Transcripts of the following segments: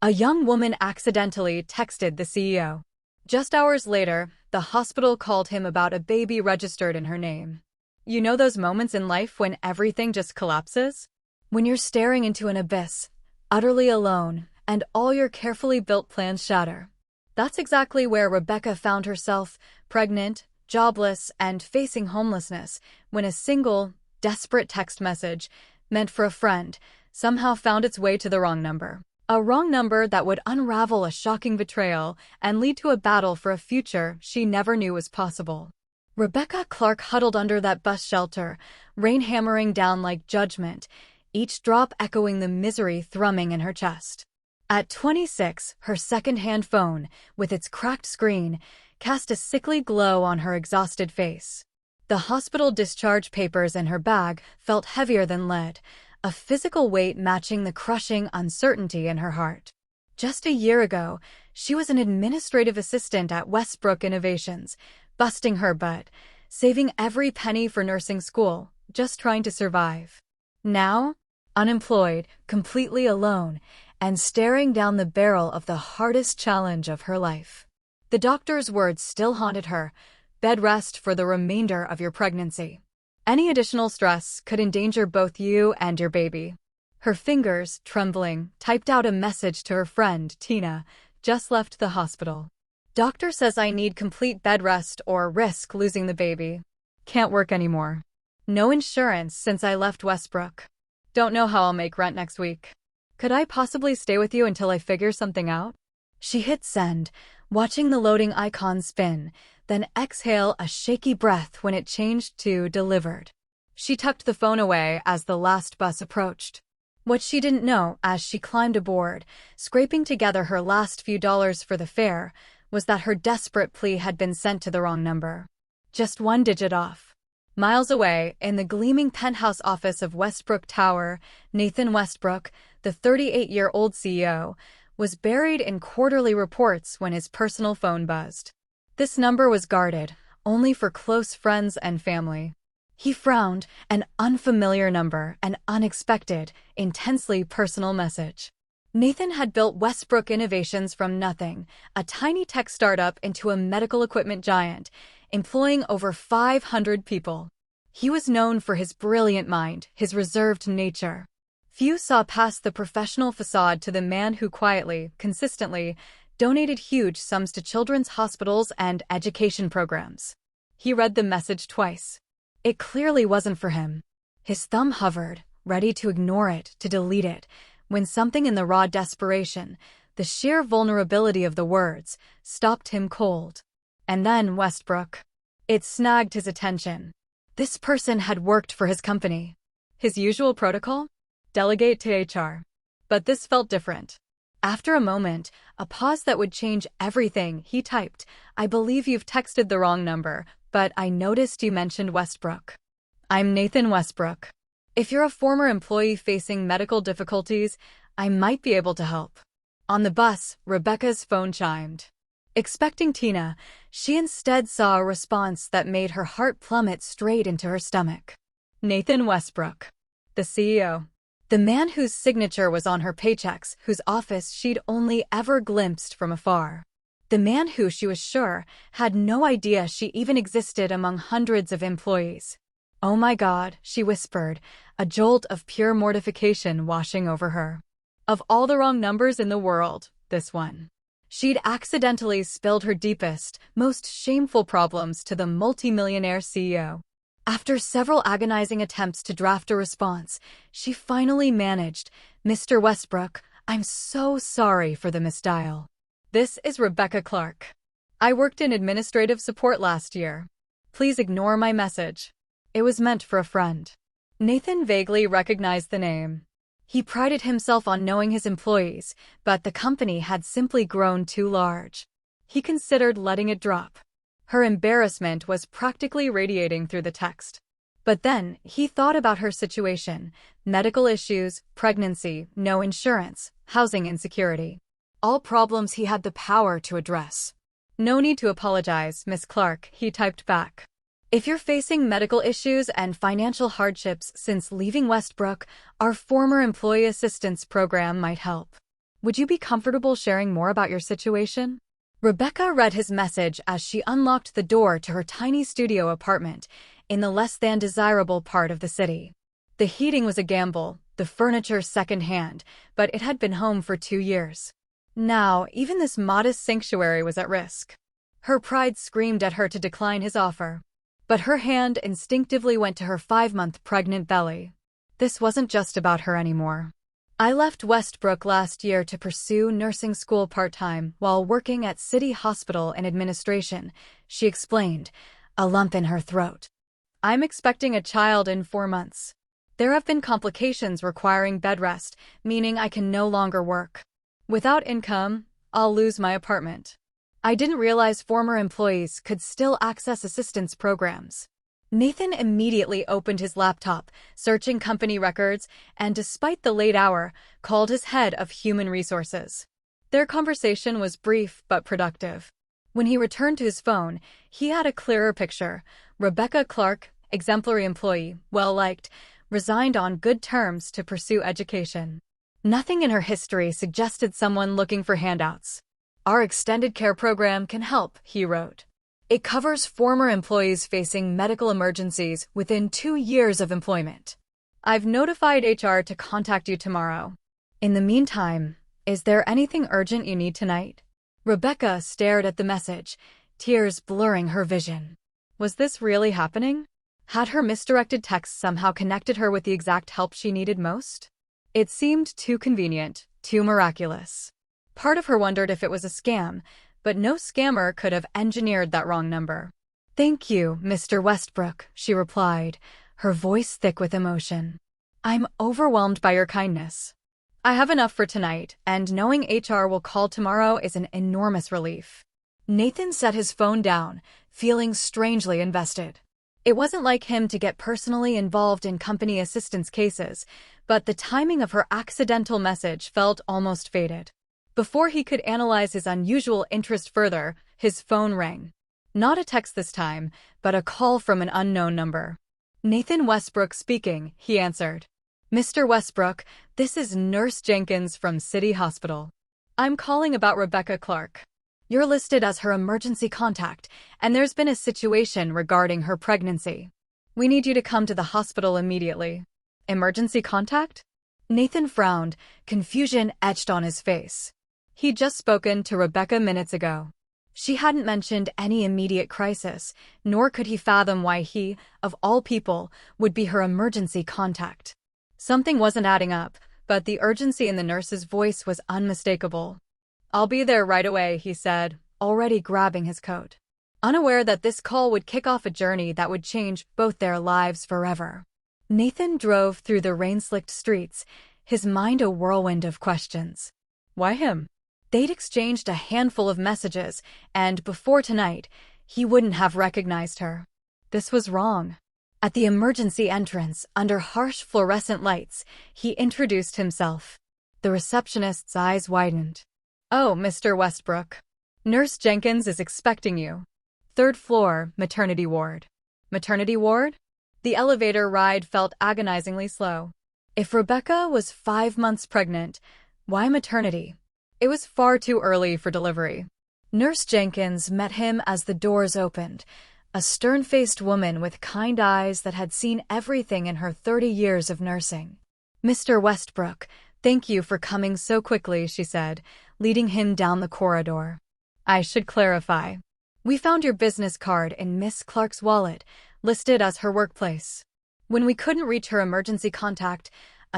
A young woman accidentally texted the CEO. Just hours later, the hospital called him about a baby registered in her name. You know those moments in life when everything just collapses? When you're staring into an abyss, utterly alone, and all your carefully built plans shatter. That's exactly where Rebecca found herself, pregnant, jobless, and facing homelessness, when a single, desperate text message, meant for a friend, somehow found its way to the wrong number. A wrong number that would unravel a shocking betrayal and lead to a battle for a future she never knew was possible. Rebecca Clark huddled under that bus shelter, rain hammering down like judgment, each drop echoing the misery thrumming in her chest. At 26, her second-hand phone, with its cracked screen, cast a sickly glow on her exhausted face. The hospital discharge papers in her bag felt heavier than lead, a physical weight matching the crushing uncertainty in her heart. Just a year ago, she was an administrative assistant at Westbrook Innovations, busting her butt, saving every penny for nursing school, just trying to survive. Now, unemployed, completely alone, and staring down the barrel of the hardest challenge of her life. The doctor's words still haunted her: bed rest for the remainder of your pregnancy. Any additional stress could endanger both you and your baby. Her fingers, trembling, typed out a message to her friend, Tina, just left the hospital. Doctor says I need complete bed rest or risk losing the baby. Can't work anymore. No insurance since I left Westbrook. Don't know how I'll make rent next week. Could I possibly stay with you until I figure something out? She hit send, watching the loading icon spin, then exhale a shaky breath when it changed to delivered. She tucked the phone away as the last bus approached. What she didn't know as she climbed aboard, scraping together her last few dollars for the fare, was that her desperate plea had been sent to the wrong number. Just one digit off. Miles away, in the gleaming penthouse office of Westbrook Tower, Nathan Westbrook, the 38-year-old CEO, was buried in quarterly reports when his personal phone buzzed. This number was guarded, only for close friends and family. He frowned, an unfamiliar number, an unexpected, intensely personal message. Nathan had built Westbrook Innovations from nothing, a tiny tech startup, into a medical equipment giant, employing over 500 people. He was known for his brilliant mind, his reserved nature. Few saw past the professional facade to the man who quietly, consistently, donated huge sums to children's hospitals and education programs. He read the message twice. It clearly wasn't for him. His thumb hovered, ready to ignore it, to delete it, when something in the raw desperation, the sheer vulnerability of the words, stopped him cold. And then Westbrook. It snagged his attention. This person had worked for his company. His usual protocol? Delegate to HR. But this felt different. After a moment, a pause that would change everything, he typed, "I believe you've texted the wrong number, but I noticed you mentioned Westbrook. I'm Nathan Westbrook. If you're a former employee facing medical difficulties, I might be able to help." On the bus, Rebecca's phone chimed. Expecting Tina, she instead saw a response that made her heart plummet straight into her stomach. Nathan Westbrook, the CEO. The man whose signature was on her paychecks, whose office she'd only ever glimpsed from afar. The man who, she was sure, had no idea she even existed among hundreds of employees. "Oh my God," she whispered, a jolt of pure mortification washing over her. Of all the wrong numbers in the world, this one. She'd accidentally spilled her deepest, most shameful problems to the multimillionaire CEO. After several agonizing attempts to draft a response, she finally managed, "Mr. Westbrook, I'm so sorry for the misdial. This is Rebecca Clark. I worked in administrative support last year. Please ignore my message. It was meant for a friend." Nathan vaguely recognized the name. He prided himself on knowing his employees, but the company had simply grown too large. He considered letting it drop. Her embarrassment was practically radiating through the text. But then, he thought about her situation: medical issues, pregnancy, no insurance, housing insecurity. All problems he had the power to address. "No need to apologize, Miss Clark," he typed back. "If you're facing medical issues and financial hardships since leaving Westbrook, our former employee assistance program might help." Would you be comfortable sharing more about your situation? Rebecca read his message as she unlocked the door to her tiny studio apartment in the less-than-desirable part of the city. The heating was a gamble, the furniture second-hand, but it had been home for 2 years. Now, even this modest sanctuary was at risk. Her pride screamed at her to decline his offer. But her hand instinctively went to her 5-month pregnant belly. This wasn't just about her anymore. I left Westbrook last year to pursue nursing school part-time while working at City Hospital in administration, she explained, a lump in her throat. I'm expecting a child in 4 months. There have been complications requiring bed rest, meaning I can no longer work. Without income, I'll lose my apartment. I didn't realize former employees could still access assistance programs. Nathan immediately opened his laptop, searching company records, and despite the late hour, called his head of human resources. Their conversation was brief but productive. When he returned to his phone, he had a clearer picture. Rebecca Clark, exemplary employee, well-liked, resigned on good terms to pursue education. Nothing in her history suggested someone looking for handouts. Our extended care program can help, he wrote. It covers former employees facing medical emergencies within 2 years of employment. I've notified HR to contact you tomorrow. In the meantime, is there anything urgent you need tonight? Rebecca stared at the message, tears blurring her vision. Was this really happening? Had her misdirected text somehow connected her with the exact help she needed most? It seemed too convenient, too miraculous. Part of her wondered if it was a scam, but no scammer could have engineered that wrong number. Thank you, Mr. Westbrook, she replied, her voice thick with emotion. I'm overwhelmed by your kindness. I have enough for tonight, and knowing HR will call tomorrow is an enormous relief. Nathan set his phone down, feeling strangely invested. It wasn't like him to get personally involved in company assistance cases, but the timing of her accidental message felt almost fated. Before he could analyze his unusual interest further, his phone rang. Not a text this time, but a call from an unknown number. Nathan Westbrook speaking, he answered. Mr. Westbrook, this is Nurse Jenkins from City Hospital. I'm calling about Rebecca Clark. You're listed as her emergency contact, and there's been a situation regarding her pregnancy. We need you to come to the hospital immediately. Emergency contact? Nathan frowned, confusion etched on his face. He'd just spoken to Rebecca minutes ago. She hadn't mentioned any immediate crisis, nor could he fathom why he, of all people, would be her emergency contact. Something wasn't adding up, but the urgency in the nurse's voice was unmistakable. I'll be there right away, he said, already grabbing his coat. Unaware that this call would kick off a journey that would change both their lives forever. Nathan drove through the rain-slicked streets, his mind a whirlwind of questions. Why him? They'd exchanged a handful of messages, and before tonight, he wouldn't have recognized her. This was wrong. At the emergency entrance, under harsh fluorescent lights, he introduced himself. The receptionist's eyes widened. Oh, Mr. Westbrook. Nurse Jenkins is expecting you. 3rd floor, maternity ward. Maternity ward? The elevator ride felt agonizingly slow. If Rebecca was 5 months pregnant, why maternity? It was far too early for delivery. Nurse Jenkins met him as the doors opened, a stern-faced woman with kind eyes that had seen everything in her 30 years of nursing. Mr. Westbrook, thank you for coming so quickly, she said, leading him down the corridor. I should clarify. We found your business card in Miss Clark's wallet, listed as her workplace. When we couldn't reach her emergency contact,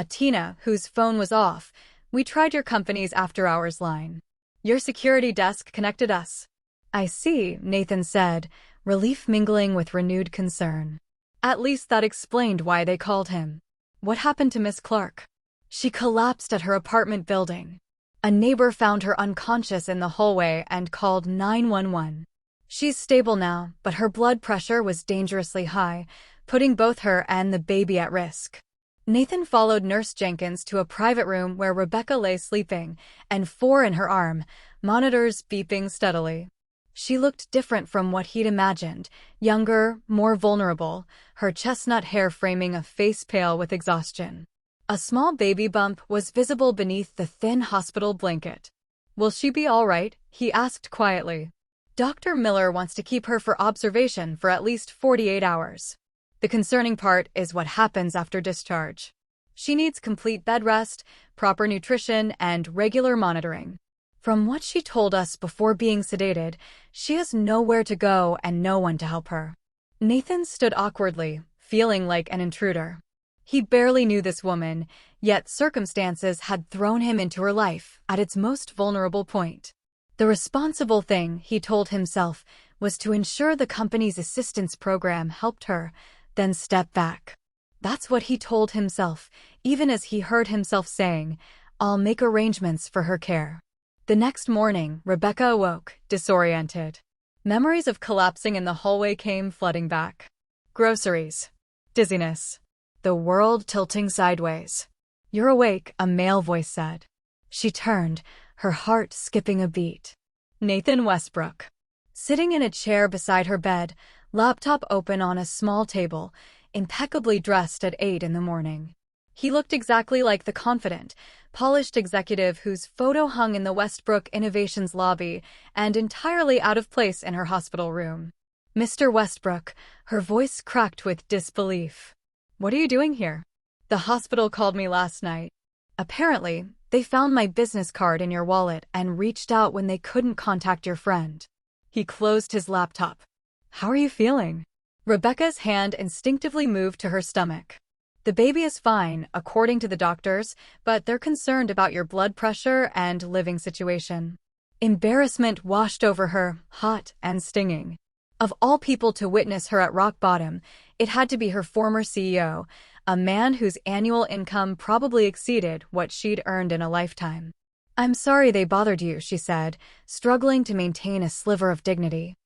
Tina, whose phone was off, we tried your company's after-hours line. Your security desk connected us. I see, Nathan said, relief mingling with renewed concern. At least that explained why they called him. What happened to Miss Clark? She collapsed at her apartment building. A neighbor found her unconscious in the hallway and called 911. She's stable now, but her blood pressure was dangerously high, putting both her and the baby at risk. Nathan followed Nurse Jenkins to a private room where Rebecca lay sleeping, and 4 in her arm, monitors beeping steadily. She looked different from what he'd imagined, younger, more vulnerable, her chestnut hair framing a face pale with exhaustion. A small baby bump was visible beneath the thin hospital blanket. "Will she be all right?" he asked quietly. Dr. Miller wants to keep her for observation for at least 48 hours. The concerning part is what happens after discharge. She needs complete bed rest, proper nutrition, and regular monitoring. From what she told us before being sedated, she has nowhere to go and no one to help her. Nathan stood awkwardly, feeling like an intruder. He barely knew this woman, yet circumstances had thrown him into her life at its most vulnerable point. The responsible thing, he told himself, was to ensure the company's assistance program helped her, then step back. That's what he told himself, even as he heard himself saying, "I'll make arrangements for her care." The next morning, Rebecca awoke, disoriented. Memories of collapsing in the hallway came flooding back. Groceries. Dizziness. The world tilting sideways. "You're awake," a male voice said. She turned, her heart skipping a beat. Nathan Westbrook. Sitting in a chair beside her bed, laptop open on a small table, impeccably dressed at 8 in the morning. He looked exactly like the confident, polished executive whose photo hung in the Westbrook Innovations lobby and entirely out of place in her hospital room. "Mr. Westbrook," her voice cracked with disbelief. "What are you doing here?" "The hospital called me last night. Apparently, they found my business card in your wallet and reached out when they couldn't contact your friend." He closed his laptop. "How are you feeling?" Rebecca's hand instinctively moved to her stomach. "The baby is fine, according to the doctors, but they're concerned about your blood pressure and living situation." Embarrassment washed over her, hot and stinging. Of all people to witness her at rock bottom, it had to be her former CEO, a man whose annual income probably exceeded what she'd earned in a lifetime. "I'm sorry they bothered you," she said, struggling to maintain a sliver of dignity.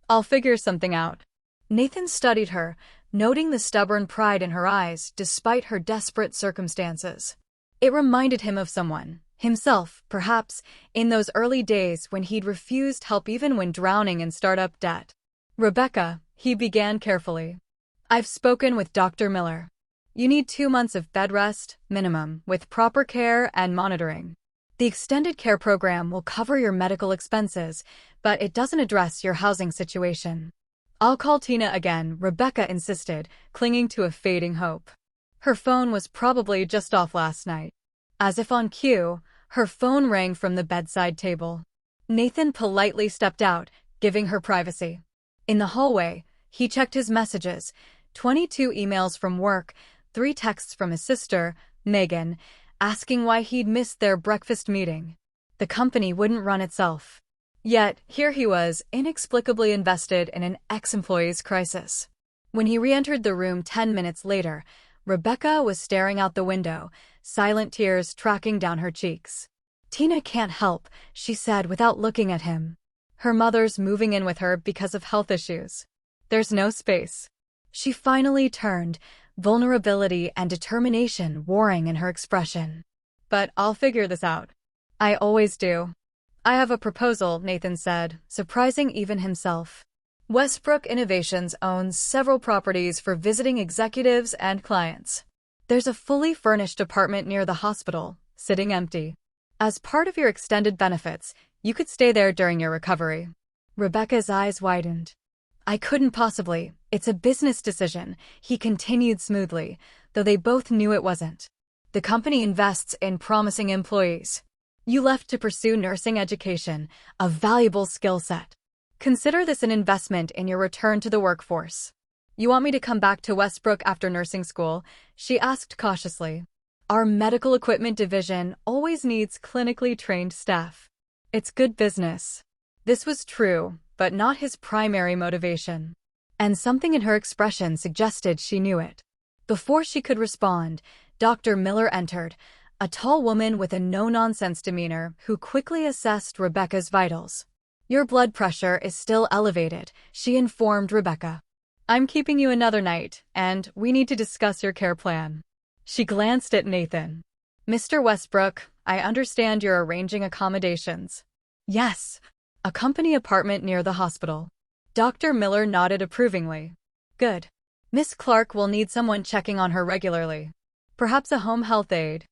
"I'll figure something out." Nathan studied her, noting the stubborn pride in her eyes despite her desperate circumstances. It reminded him of someone, himself, perhaps, in those early days when he'd refused help even when drowning in startup debt. "Rebecca," he began carefully, "I've spoken with Dr. Miller. You need 2 months of bed rest, minimum, with proper care and monitoring. The extended care program will cover your medical expenses, but it doesn't address your housing situation." "I'll call Tina again," Rebecca insisted, clinging to a fading hope. Her phone was probably just off last night. As if on cue, her phone rang from the bedside table. Nathan politely stepped out, giving her privacy. In the hallway, he checked his messages, 22 emails from work, 3 texts from his sister, Megan, asking why he'd missed their breakfast meeting. The company wouldn't run itself. Yet, here he was, inexplicably invested in an ex-employee's crisis. When he re-entered the room 10 minutes later, Rebecca was staring out the window, silent tears tracking down her cheeks. "Tina can't help," she said without looking at him. "Her mother's moving in with her because of health issues. There's no space." She finally turned, vulnerability and determination warring in her expression. "But I'll figure this out. I always do." "I have a proposal," Nathan said, surprising even himself. Westbrook Innovations owns several properties for visiting executives and clients. There's a fully furnished apartment near the hospital, sitting empty. As part of your extended benefits, you could stay there during your recovery. Rebecca's eyes widened. "I couldn't possibly. It's a business decision," he continued smoothly, though they both knew it wasn't. "The company invests in promising employees. You left to pursue nursing education, a valuable skill set. Consider this an investment in your return to the workforce." "You want me to come back to Westbrook after nursing school?" she asked cautiously. "Our medical equipment division always needs clinically trained staff. It's good business." This was true, but not his primary motivation. And something in her expression suggested she knew it. Before she could respond, Dr. Miller entered, a tall woman with a no-nonsense demeanor who quickly assessed Rebecca's vitals. "Your blood pressure is still elevated," she informed Rebecca. "I'm keeping you another night, and we need to discuss your care plan." She glanced at Nathan. "Mr. Westbrook, I understand you're arranging accommodations." "Yes. A company apartment near the hospital." Dr. Miller nodded approvingly. "Good. Miss Clark will need someone checking on her regularly." Perhaps a home health aide.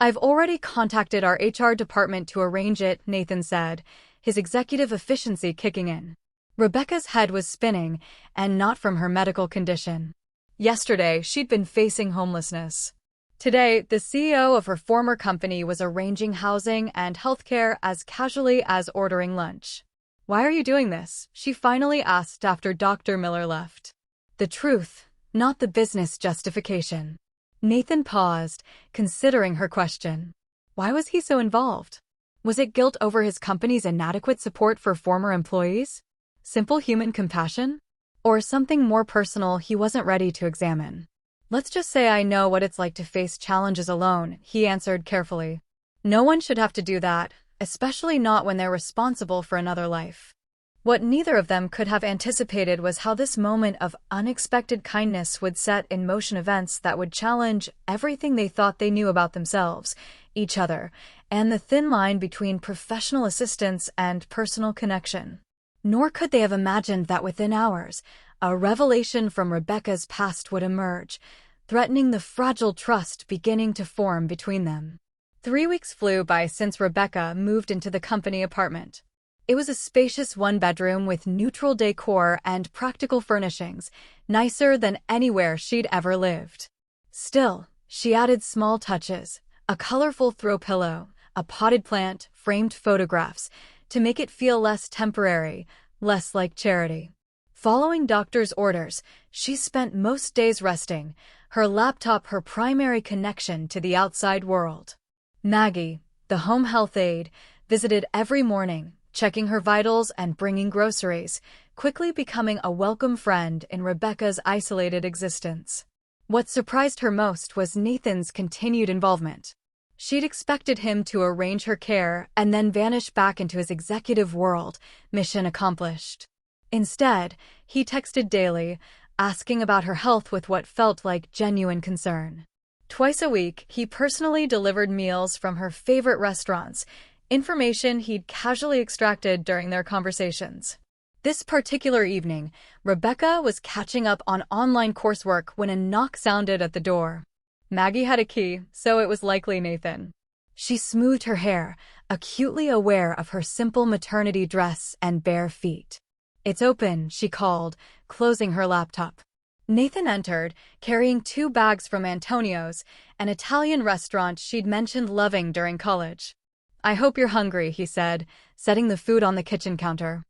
I've already contacted our HR department to arrange it, Nathan said, his executive efficiency kicking in. Rebecca's head was spinning, and not from her medical condition. Yesterday, she'd been facing homelessness. Today, the CEO of her former company was arranging housing and healthcare as casually as ordering lunch. "Why are you doing this?" she finally asked after Dr. Miller left. The truth, not the business justification. Nathan paused, considering her question. Why was he so involved? Was it guilt over his company's inadequate support for former employees? Simple human compassion? Or something more personal he wasn't ready to examine? "Let's just say I know what it's like to face challenges alone," he answered carefully. No one should have to do that, especially not when they're responsible for another life. What neither of them could have anticipated was how this moment of unexpected kindness would set in motion events that would challenge everything they thought they knew about themselves, each other, and the thin line between professional assistance and personal connection. Nor could they have imagined that within hours, a revelation from Rebecca's past would emerge, threatening the fragile trust beginning to form between them. 3 weeks flew by since Rebecca moved into the company apartment. It was a spacious one-bedroom with neutral decor and practical furnishings, nicer than anywhere she'd ever lived. Still, she added small touches, a colorful throw pillow, a potted plant, framed photographs, to make it feel less temporary, less like charity. Following doctor's orders, she spent most days resting, her laptop her primary connection to the outside world. Maggie, the home health aide, visited every morning, checking her vitals and bringing groceries, quickly becoming a welcome friend in Rebecca's isolated existence. What surprised her most was Nathan's continued involvement. She'd expected him to arrange her care and then vanish back into his executive world, mission accomplished. Instead, he texted daily, asking about her health with what felt like genuine concern. Twice a week, he personally delivered meals from her favorite restaurants, information he'd casually extracted during their conversations. This particular evening, Rebecca was catching up on online coursework when a knock sounded at the door. Maggie had a key, so it was likely Nathan. She smoothed her hair, acutely aware of her simple maternity dress and bare feet. "It's open," she called, closing her laptop. Nathan entered, carrying 2 bags from Antonio's, an Italian restaurant she'd mentioned loving during college. "I hope you're hungry," he said, setting the food on the kitchen counter.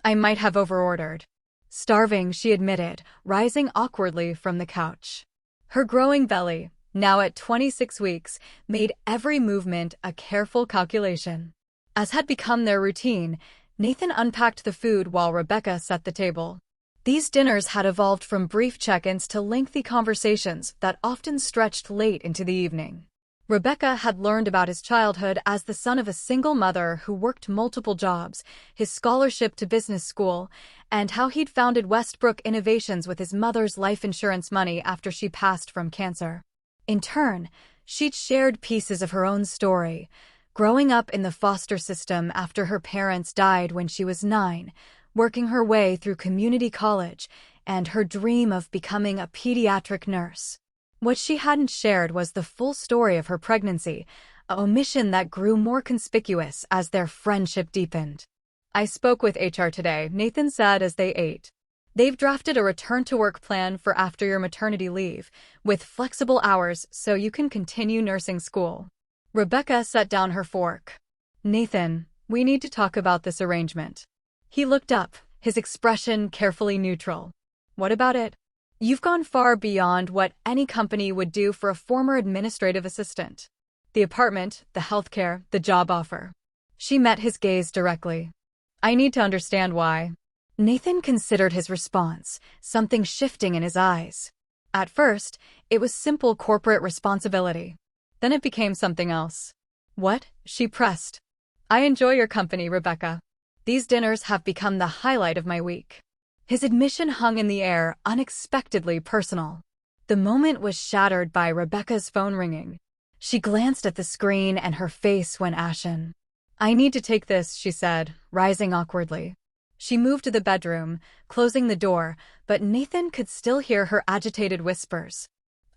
"I might have overordered." "Starving," she admitted, rising awkwardly from the couch. Her growing belly, now at 26 weeks, made every movement a careful calculation. As had become their routine, Nathan unpacked the food while Rebecca set the table. These dinners had evolved from brief check-ins to lengthy conversations that often stretched late into the evening. Rebecca had learned about his childhood as the son of a single mother who worked multiple jobs, his scholarship to business school, and how he'd founded Westbrook Innovations with his mother's life insurance money after she passed from cancer. In turn, she'd shared pieces of her own story, growing up in the foster system after her parents died when she was 9, working her way through community college, and her dream of becoming a pediatric nurse. What she hadn't shared was the full story of her pregnancy, an omission that grew more conspicuous as their friendship deepened. "I spoke with HR today," Nathan said as they ate. "They've drafted a return-to-work plan for after your maternity leave, with flexible hours so you can continue nursing school." Rebecca set down her fork. "Nathan, we need to talk about this arrangement." He looked up, his expression carefully neutral. "What about it?" "You've gone far beyond what any company would do for a former administrative assistant. The apartment, the healthcare, the job offer." She met his gaze directly. "I need to understand why." Nathan considered his response, something shifting in his eyes. At first, it was simple corporate responsibility. Then it became something else. "What?" she pressed. "I enjoy your company, Rebecca. These dinners have become the highlight of my week." His admission hung in the air, unexpectedly personal. The moment was shattered by Rebecca's phone ringing. She glanced at the screen and her face went ashen. "I need to take this," she said, rising awkwardly. She moved to the bedroom, closing the door, but Nathan could still hear her agitated whispers.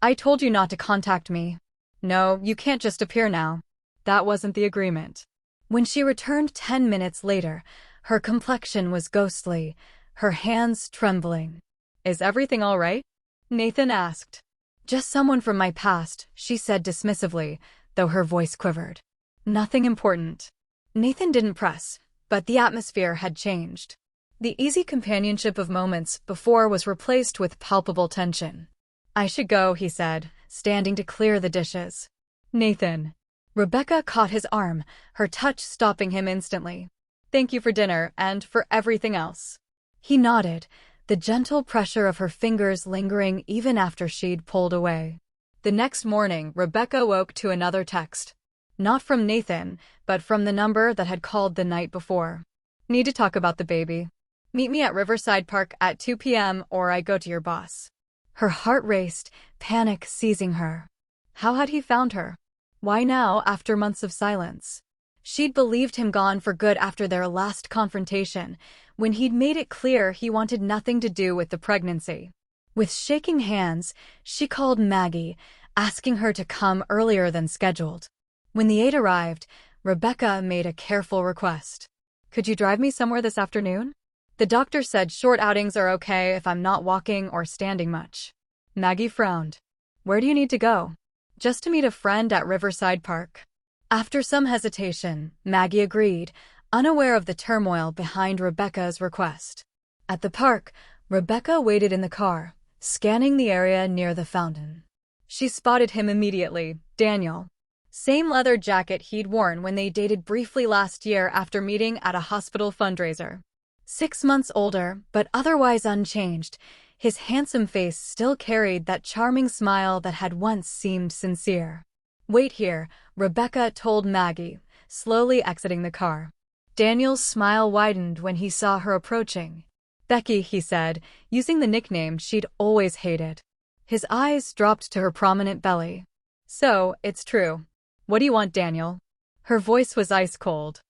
I told you not to contact me. No, you can't just appear now. That wasn't the agreement. When she returned 10 minutes later, her complexion was ghostly, her hands trembling. Is everything all right? Nathan asked. Just someone from my past, she said dismissively, though her voice quivered. Nothing important. Nathan didn't press, but the atmosphere had changed. The easy companionship of moments before was replaced with palpable tension. I should go, he said, standing to clear the dishes. Nathan. Rebecca caught his arm, her touch stopping him instantly. Thank you for dinner and for everything else. He nodded, the gentle pressure of her fingers lingering even after she'd pulled away. The next morning, Rebecca woke to another text. Not from Nathan, but from the number that had called the night before. Need to talk about the baby. Meet me at Riverside Park at 2 p.m. or I go to your boss. Her heart raced, panic seizing her. How had he found her? Why now, after months of silence? She'd believed him gone for good after their last confrontation, when he'd made it clear he wanted nothing to do with the pregnancy. With shaking hands, she called Maggie, asking her to come earlier than scheduled. When the aide arrived, Rebecca made a careful request. Could you drive me somewhere this afternoon? The doctor said short outings are okay if I'm not walking or standing much. Maggie frowned. Where do you need to go? Just to meet a friend at Riverside Park. After some hesitation, Maggie agreed, unaware of the turmoil behind Rebecca's request. At the park, Rebecca waited in the car, scanning the area near the fountain. She spotted him immediately, Daniel. Same leather jacket he'd worn when they dated briefly last year after meeting at a hospital fundraiser. 6 months older, but otherwise unchanged, his handsome face still carried that charming smile that had once seemed sincere. Wait here, Rebecca told Maggie, slowly exiting the car. Daniel's smile widened when he saw her approaching. Becky, he said, using the nickname she'd always hated. His eyes dropped to her prominent belly. So, it's true. What do you want, Daniel? Her voice was ice cold.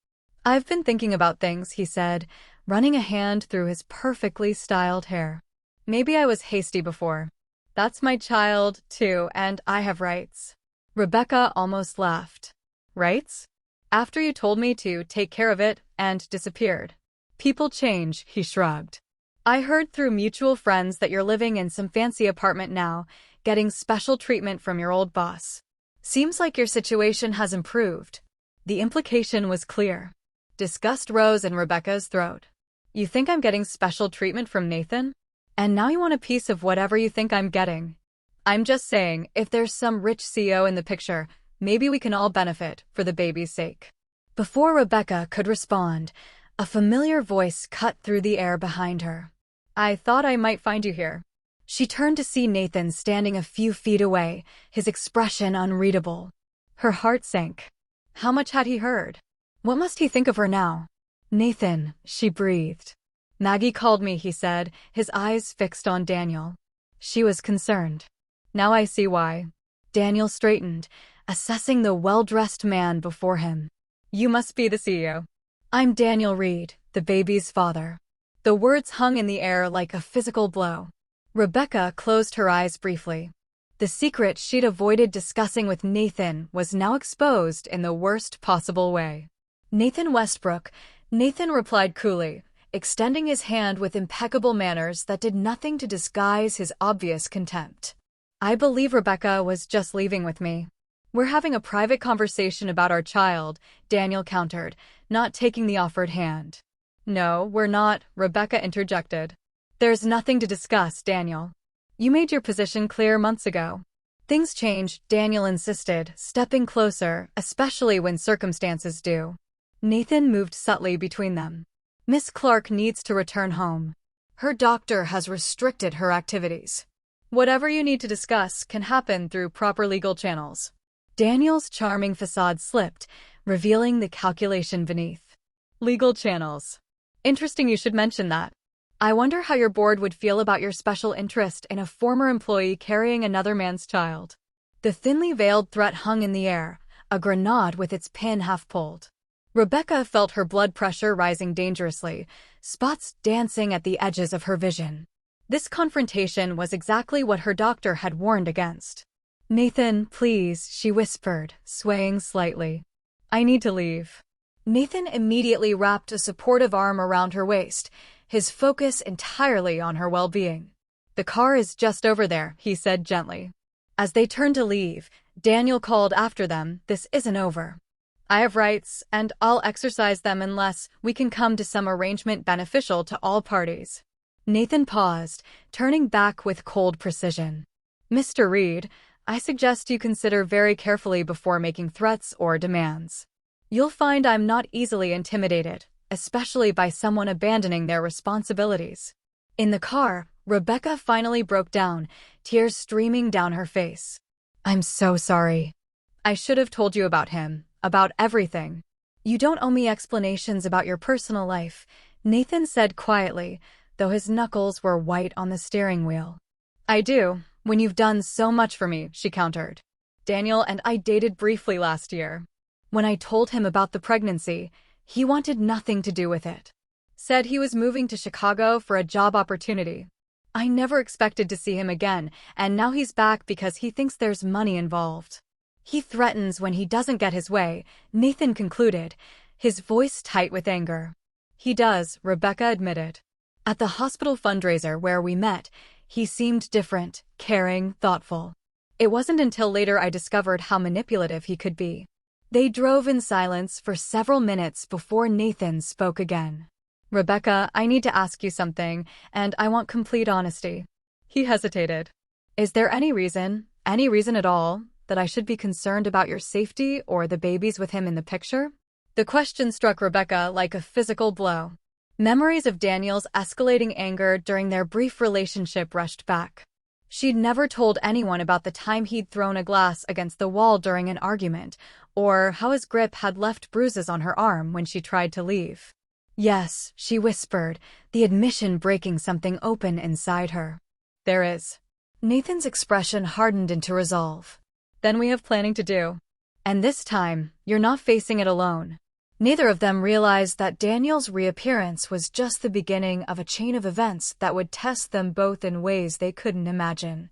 I've been thinking about things, he said, running a hand through his perfectly styled hair. Maybe I was hasty before. That's my child, too, and I have rights. Rebecca almost laughed. Rights? After you told me to take care of it and disappeared. People change, he shrugged. I heard through mutual friends that you're living in some fancy apartment now, getting special treatment from your old boss. Seems like your situation has improved. The implication was clear. Disgust rose in Rebecca's throat. You think I'm getting special treatment from Nathan? And now you want a piece of whatever you think I'm getting. I'm just saying, if there's some rich CEO in the picture, maybe we can all benefit, for the baby's sake. Before Rebecca could respond, a familiar voice cut through the air behind her. I thought I might find you here. She turned to see Nathan standing a few feet away, his expression unreadable. Her heart sank. How much had he heard? What must he think of her now? Nathan, she breathed. Maggie called me, he said, his eyes fixed on Daniel. She was concerned. Now I see why. Daniel straightened, assessing the well-dressed man before him. You must be the CEO. I'm Daniel Reed, the baby's father. The words hung in the air like a physical blow. Rebecca closed her eyes briefly. The secret she'd avoided discussing with Nathan was now exposed in the worst possible way. Nathan Westbrook, Nathan replied coolly, extending his hand with impeccable manners that did nothing to disguise his obvious contempt. I believe Rebecca was just leaving with me. We're having a private conversation about our child, Daniel countered, not taking the offered hand. No, we're not, Rebecca interjected. There's nothing to discuss, Daniel. You made your position clear months ago. Things change, Daniel insisted, stepping closer, especially when circumstances do. Nathan moved subtly between them. Miss Clark needs to return home. Her doctor has restricted her activities. Whatever you need to discuss can happen through proper legal channels. Daniel's charming facade slipped, revealing the calculation beneath. Legal channels. Interesting you should mention that. I wonder how your board would feel about your special interest in a former employee carrying another man's child. The thinly veiled threat hung in the air, a grenade with its pin half pulled. Rebecca felt her blood pressure rising dangerously, spots dancing at the edges of her vision. This confrontation was exactly what her doctor had warned against. "Nathan, please," she whispered, swaying slightly. "I need to leave." Nathan immediately wrapped a supportive arm around her waist, his focus entirely on her well-being. "The car is just over there," he said gently. As they turned to leave, Daniel called after them, "This isn't over. I have rights, and I'll exercise them unless we can come to some arrangement beneficial to all parties." Nathan paused, turning back with cold precision. "Mr. Reed, I suggest you consider very carefully before making threats or demands. You'll find I'm not easily intimidated, especially by someone abandoning their responsibilities." In the car, Rebecca finally broke down, tears streaming down her face. "I'm so sorry. I should have told you about him, about everything." "You don't owe me explanations about your personal life," Nathan said quietly, though his knuckles were white on the steering wheel. "I do, when you've done so much for me," she countered. "Daniel and I dated briefly last year. When I told him about the pregnancy, he wanted nothing to do with it. Said he was moving to Chicago for a job opportunity. I never expected to see him again, and now he's back because he thinks there's money involved. He threatens when he doesn't get his way," Nathan concluded, his voice tight with anger. "He does," Rebecca admitted. "At the hospital fundraiser where we met, he seemed different, caring, thoughtful. It wasn't until later I discovered how manipulative he could be." They drove in silence for several minutes before Nathan spoke again. "Rebecca, I need to ask you something, and I want complete honesty." He hesitated. "Is there any reason at all, that I should be concerned about your safety or the babies with him in the picture?" The question struck Rebecca like a physical blow. Memories of Daniel's escalating anger during their brief relationship rushed back. She'd never told anyone about the time he'd thrown a glass against the wall during an argument, or how his grip had left bruises on her arm when she tried to leave. "Yes," she whispered, the admission breaking something open inside her. "There is." Nathan's expression hardened into resolve. "Then we have planning to do. And this time, you're not facing it alone." Neither of them realized that Daniel's reappearance was just the beginning of a chain of events that would test them both in ways they couldn't imagine.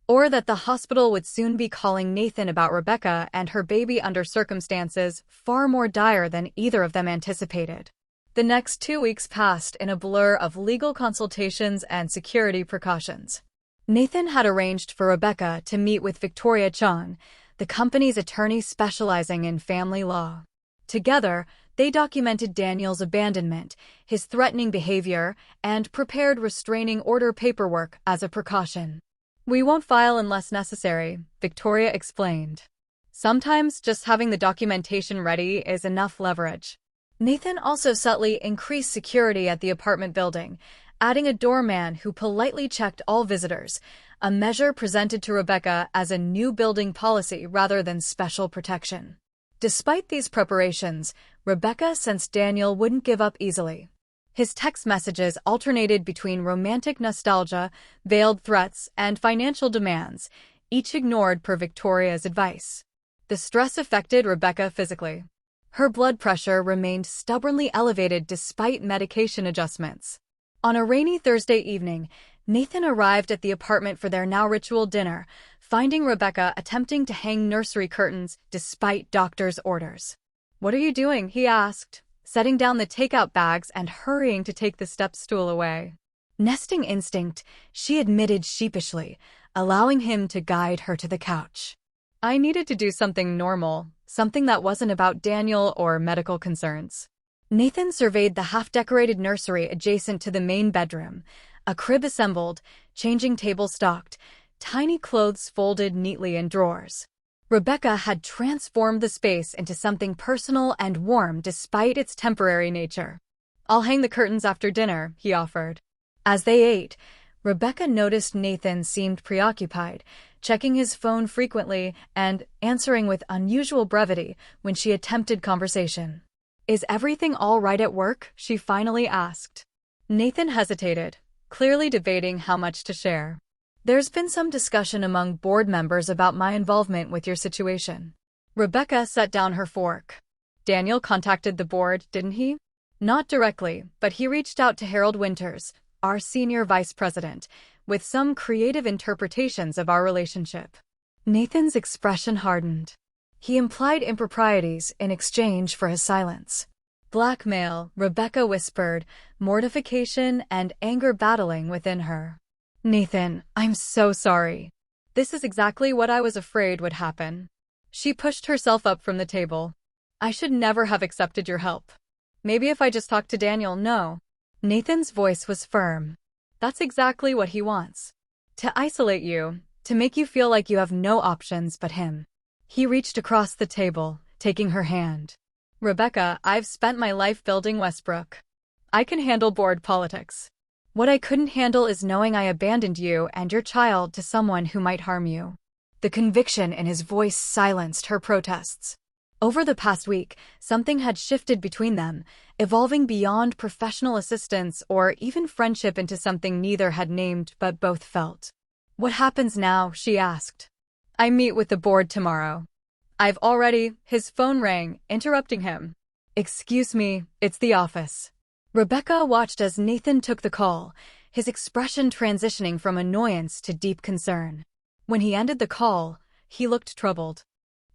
Or that the hospital would soon be calling Nathan about Rebecca and her baby under circumstances far more dire than either of them anticipated. The next 2 weeks passed in a blur of legal consultations and security precautions. Nathan had arranged for Rebecca to meet with Victoria Chong, the company's attorney specializing in family law. Together, they documented Daniel's abandonment, his threatening behavior, and prepared restraining order paperwork as a precaution. "We won't file unless necessary," Victoria explained. "Sometimes just having the documentation ready is enough leverage." Nathan also subtly increased security at the apartment building, adding a doorman who politely checked all visitors, a measure presented to Rebecca as a new building policy rather than special protection. Despite these preparations, Rebecca sensed Daniel wouldn't give up easily. His text messages alternated between romantic nostalgia, veiled threats, and financial demands, each ignored per Victoria's advice. The stress affected Rebecca physically. Her blood pressure remained stubbornly elevated despite medication adjustments. On a rainy Thursday evening, Nathan arrived at the apartment for their now ritual dinner, finding Rebecca attempting to hang nursery curtains despite doctor's orders. "What are you doing?" he asked, setting down the takeout bags and hurrying to take the step stool away. Nesting instinct, she admitted sheepishly, allowing him to guide her to the couch. "I needed to do something normal, something that wasn't about Daniel or medical concerns." Nathan surveyed the half-decorated nursery adjacent to the main bedroom, a crib assembled, changing table stocked, tiny clothes folded neatly in drawers. Rebecca had transformed the space into something personal and warm despite its temporary nature. "I'll hang the curtains after dinner," he offered. As they ate, Rebecca noticed Nathan seemed preoccupied, checking his phone frequently and answering with unusual brevity when she attempted conversation. "Is everything all right at work?" she finally asked. Nathan hesitated, clearly debating how much to share. "There's been some discussion among board members about my involvement with your situation." Rebecca set down her fork. "Daniel contacted the board, didn't he?" "Not directly, but he reached out to Harold Winters, our senior vice president, with some creative interpretations of our relationship. Nathan's expression hardened. He implied improprieties in exchange for his silence. Blackmail, Rebecca whispered, mortification and anger battling within her. Nathan, I'm so sorry. This is exactly what I was afraid would happen. She pushed herself up from the table. I should never have accepted your help. Maybe if I just talked to Daniel, no. Nathan's voice was firm. That's exactly what he wants. To isolate you, to make you feel like you have no options but him. He reached across the table, taking her hand. Rebecca, I've spent my life building Westbrook. I can handle board politics. What I couldn't handle is knowing I abandoned you and your child to someone who might harm you. The conviction in his voice silenced her protests. Over the past week, something had shifted between them, evolving beyond professional assistance or even friendship into something neither had named but both felt. What happens now? She asked. I meet with the board tomorrow. His phone rang, interrupting him. Excuse me, it's the office. Rebecca watched as Nathan took the call, his expression transitioning from annoyance to deep concern. When he ended the call, he looked troubled.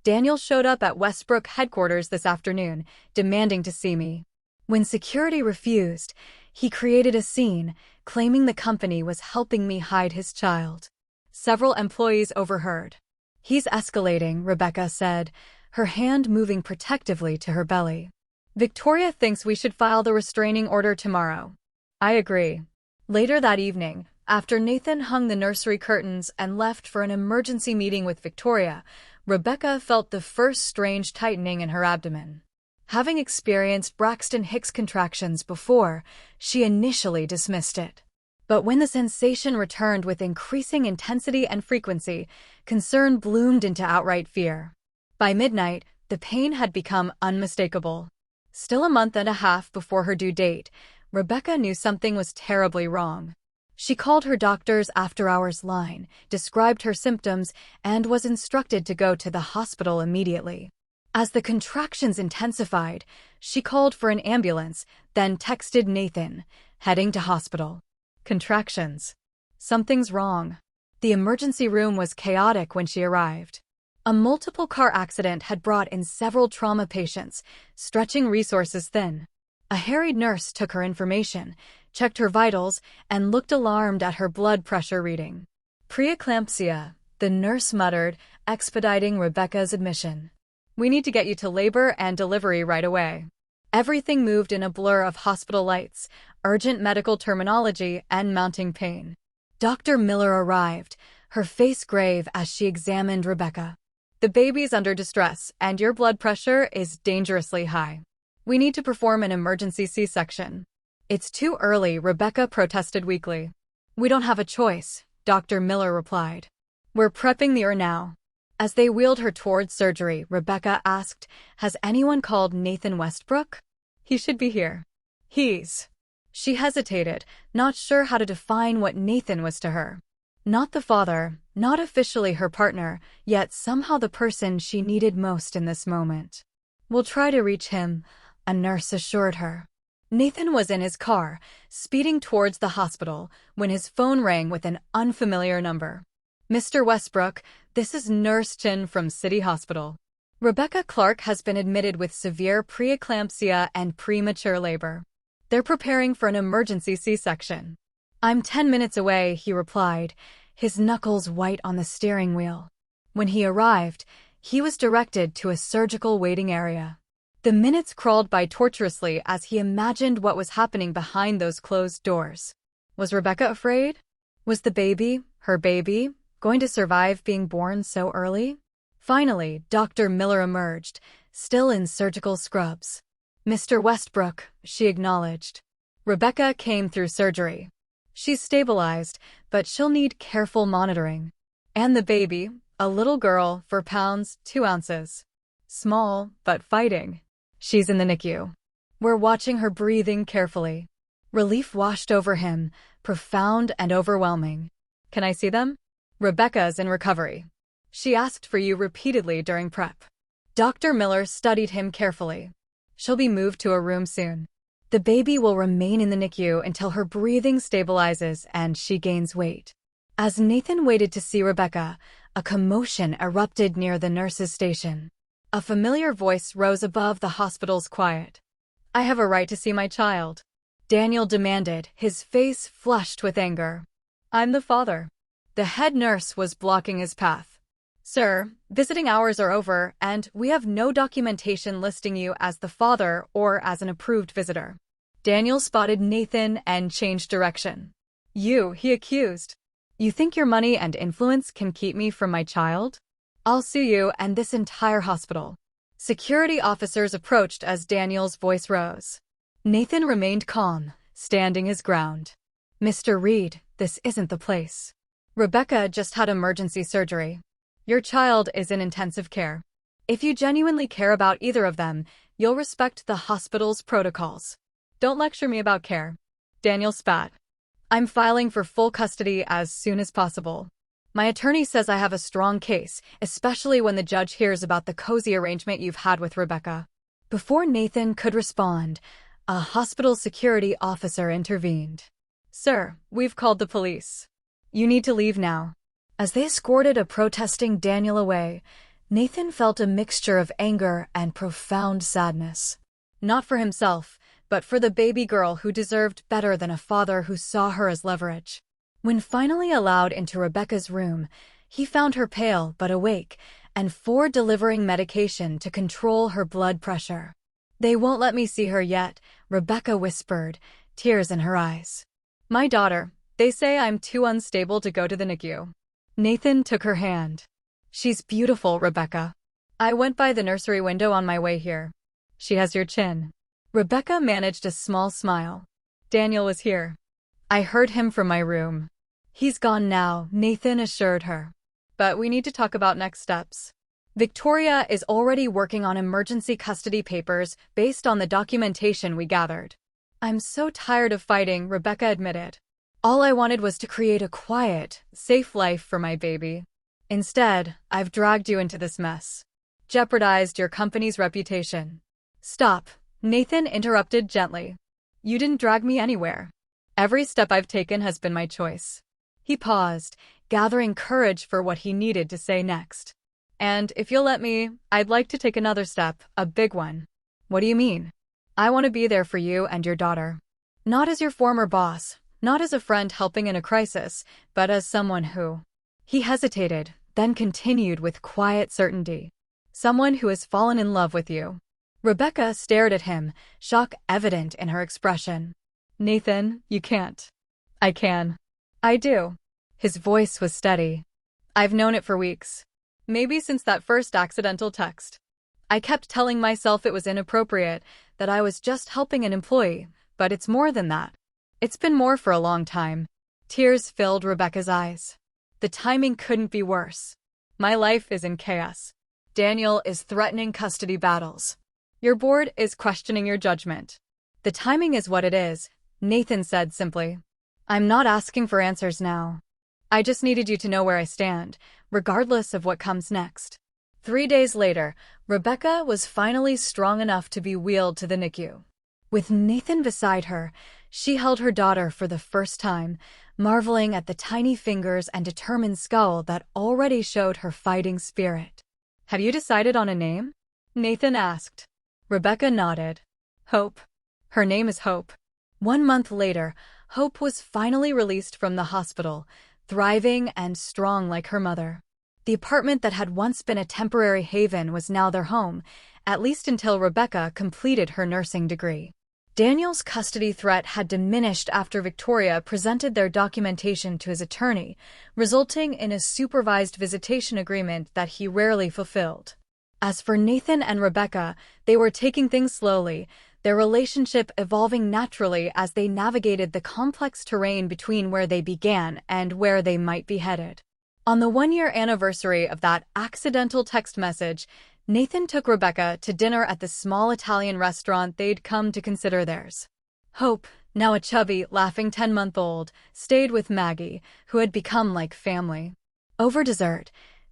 Daniel showed up at Westbrook headquarters this afternoon, demanding to see me. When security refused, he created a scene, claiming the company was helping me hide his child. Several employees overheard. He's escalating, Rebecca said, her hand moving protectively to her belly. Victoria thinks we should file the restraining order tomorrow. I agree. Later that evening, after Nathan hung the nursery curtains and left for an emergency meeting with Victoria, Rebecca felt the first strange tightening in her abdomen. Having experienced Braxton Hicks contractions before, she initially dismissed it. But when the sensation returned with increasing intensity and frequency, concern bloomed into outright fear. By midnight, the pain had become unmistakable. Still a month and a half before her due date, Rebecca knew something was terribly wrong. She called her doctor's after-hours line, described her symptoms, and was instructed to go to the hospital immediately. As the contractions intensified, she called for an ambulance, then texted Nathan, heading to hospital. Contractions. Something's wrong. The emergency room was chaotic when she arrived. A multiple car accident had brought in several trauma patients, stretching resources thin. A harried nurse took her information, checked her vitals, and looked alarmed at her blood pressure reading. Preeclampsia, the nurse muttered, expediting Rebecca's admission. We need to get you to labor and delivery right away. Everything moved in a blur of hospital lights, urgent medical terminology, and mounting pain. Dr. Miller arrived, her face grave as she examined Rebecca. The baby's under distress, and your blood pressure is dangerously high. We need to perform an emergency C-section. It's too early, Rebecca protested weakly. We don't have a choice, Dr. Miller replied. We're prepping the now. As they wheeled her towards surgery, Rebecca asked, Has anyone called Nathan Westbrook? He should be here. She hesitated, not sure how to define what Nathan was to her. Not the father, not officially her partner, yet somehow the person she needed most in this moment. We'll try to reach him, a nurse assured her. Nathan was in his car, speeding towards the hospital, when his phone rang with an unfamiliar number. Mr. Westbrook, this is Nurse Chin from City Hospital. Rebecca Clark has been admitted with severe preeclampsia and premature labor. They're preparing for an emergency C-section. I'm 10 minutes away, he replied, his knuckles white on the steering wheel. When he arrived, he was directed to a surgical waiting area. The minutes crawled by tortuously as he imagined what was happening behind those closed doors. Was Rebecca afraid? Was the baby, her baby, going to survive being born so early? Finally, Dr. Miller emerged, still in surgical scrubs. Mr. Westbrook, she acknowledged. Rebecca came through surgery. She's stabilized, but she'll need careful monitoring. And the baby, a little girl, 4 pounds, 2 ounces. Small, but fighting. She's in the NICU. We're watching her breathing carefully. Relief washed over him, profound and overwhelming. Can I see them? Rebecca's in recovery. She asked for you repeatedly during prep. Dr. Miller studied him carefully. She'll be moved to a room soon. The baby will remain in the NICU until her breathing stabilizes and she gains weight. As Nathan waited to see Rebecca, a commotion erupted near the nurse's station. A familiar voice rose above the hospital's quiet. "I have a right to see my child," Daniel demanded, his face flushed with anger. "I'm the father." The head nurse was blocking his path. "Sir, visiting hours are over, and we have no documentation listing you as the father or as an approved visitor." Daniel spotted Nathan and changed direction. "You," he accused. "You think your money and influence can keep me from my child? I'll sue you and this entire hospital." Security officers approached as Daniel's voice rose. Nathan remained calm, standing his ground. "Mr. Reed, this isn't the place. Rebecca just had emergency surgery. Your child is in intensive care. If you genuinely care about either of them, you'll respect the hospital's protocols. Don't lecture me about care." Daniel spat. "I'm filing for full custody as soon as possible. My attorney says I have a strong case, especially when the judge hears about the cozy arrangement you've had with Rebecca." Before Nathan could respond, a hospital security officer intervened. "Sir, we've called the police. You need to leave now." As they escorted a protesting Daniel away, Nathan felt a mixture of anger and profound sadness. Not for himself, but for the baby girl who deserved better than a father who saw her as leverage. When finally allowed into Rebecca's room, he found her pale but awake and delivering medication to control her blood pressure. "They won't let me see her yet," Rebecca whispered, tears in her eyes. "My daughter, they say I'm too unstable to go to the NICU." Nathan took her hand. "She's beautiful, Rebecca. I went by the nursery window on my way here. She has your chin." Rebecca managed a small smile. "Daniel was here. I heard him from my room." "He's gone now," Nathan assured her. "But we need to talk about next steps. Victoria is already working on emergency custody papers based on the documentation we gathered." "I'm so tired of fighting," Rebecca admitted. "All I wanted was to create a quiet, safe life for my baby. Instead, I've dragged you into this mess. Jeopardized your company's reputation." "Stop," Nathan interrupted gently. "You didn't drag me anywhere. Every step I've taken has been my choice." He paused, gathering courage for what he needed to say next. "And if you'll let me, I'd like to take another step, a big one." "What do you mean?" "I want to be there for you and your daughter. Not as your former boss, not as a friend helping in a crisis, but as someone who—" He hesitated, then continued with quiet certainty. "Someone who has fallen in love with you." Rebecca stared at him, shock evident in her expression. "Nathan, you can't." "I can. I do." His voice was steady. "I've known it for weeks. Maybe since that first accidental text. I kept telling myself it was inappropriate, that I was just helping an employee, but it's more than that. It's been more for a long time." Tears filled Rebecca's eyes. "The timing couldn't be worse. My life is in chaos. Daniel is threatening custody battles. Your board is questioning your judgment. The timing is what it is," Nathan said simply. "I'm not asking for answers now. I just needed you to know where I stand, regardless of what comes next." 3 days later, Rebecca was finally strong enough to be wheeled to the NICU. With Nathan beside her, she held her daughter for the first time, marveling at the tiny fingers and determined skull that already showed her fighting spirit. "Have you decided on a name?" Nathan asked. Rebecca nodded. "Hope. Her name is Hope." 1 month later, Hope was finally released from the hospital, thriving and strong like her mother. The apartment that had once been a temporary haven was now their home, at least until Rebecca completed her nursing degree. Daniel's custody threat had diminished after Victoria presented their documentation to his attorney, resulting in a supervised visitation agreement that he rarely fulfilled. As for Nathan and Rebecca, they were taking things slowly, their relationship evolving naturally as they navigated the complex terrain between where they began and where they might be headed. On the 1-year anniversary of that accidental text message, Nathan took Rebecca to dinner at the small Italian restaurant they'd come to consider theirs. Hope, now a chubby, laughing 10-month-old, stayed with Maggie, who had become like family. Over dessert,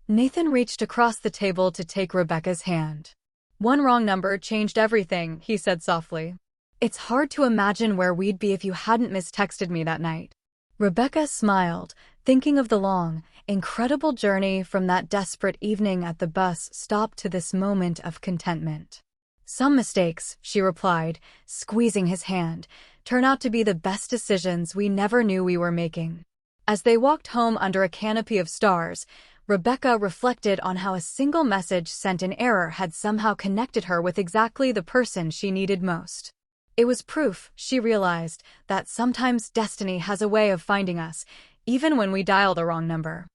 Nathan reached across the table to take Rebecca's hand. "One wrong number changed everything," he said softly. It's hard to imagine where we'd be if you hadn't mistexted me that night. Rebecca smiled, thinking of the long, incredible journey from that desperate evening at the bus stop to this moment of contentment. Some mistakes, she replied, squeezing his hand, turn out to be the best decisions we never knew we were making. As they walked home under a canopy of stars, Rebecca reflected on how a single message sent in error had somehow connected her with exactly the person she needed most. It was proof, she realized, that sometimes destiny has a way of finding us, even when we dial the wrong number.